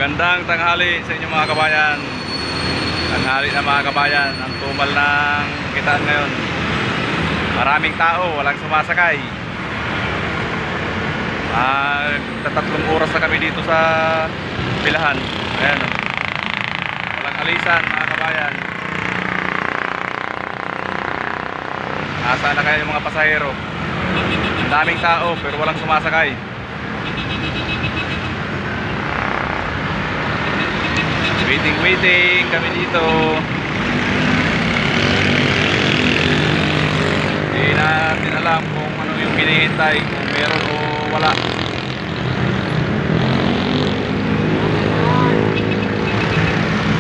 Magandang tanghali sa inyo mga kabayan. Tanghali na mga kabayan. Ang tumal ng kitaan ngayon. Maraming tao, walang sumasakay. Tatlong oras na kami dito sa pilahan. Ayan, walang alisan mga kabayan. Nasaan na kayo yung mga pasahero? Ang daming tao pero walang sumasakay. Waiting kami dito. Hindi natin alam kung ano yung hinihintay, kung meron o wala.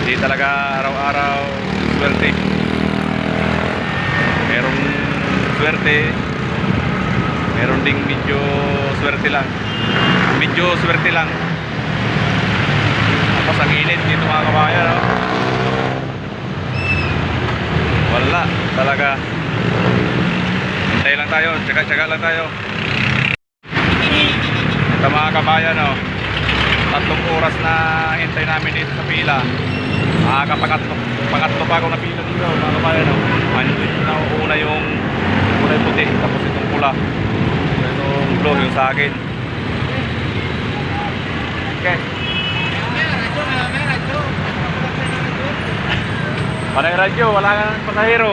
Hindi talaga araw-araw swerte. Merong swerte, meron ding medyo swerte lang. Medyo swerte lang. Tapos ang init dito mga kabayan, no? Wala talaga. Hintay lang tayo, tsaga-tsaga lang tayo. Ito mga kabayan, no? 3 oras na hintay namin dito sa pila. Pangatlo pa ako na pila dito mga kabayan, no? Una yung kulay puti, tapos itong pula. Itong blue yung sa akin. Okay. Panay radyo, wala ka ng pasahero.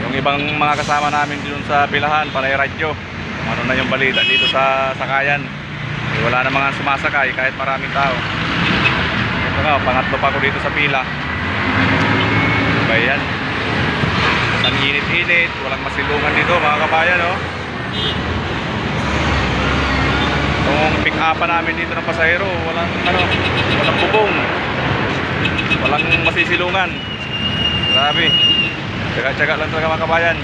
Yung ibang mga kasama namin dito sa pilahan, panay radyo. Ano na yung balita dito sa sakayan. Wala na mga sumasakay kahit maraming tao. Ito nga, pangatlo pa ako dito sa pila. Bayan. Ang init-init, walang masilungan dito mga kabayan, no? Itong pick-upan namin dito ng pasahero, walang bubong, walang masisilungan. Grabe. Tsaga-tsaga lang talaga mga kabayan.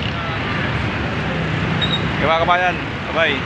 Okay mga kabayan, bye-bye.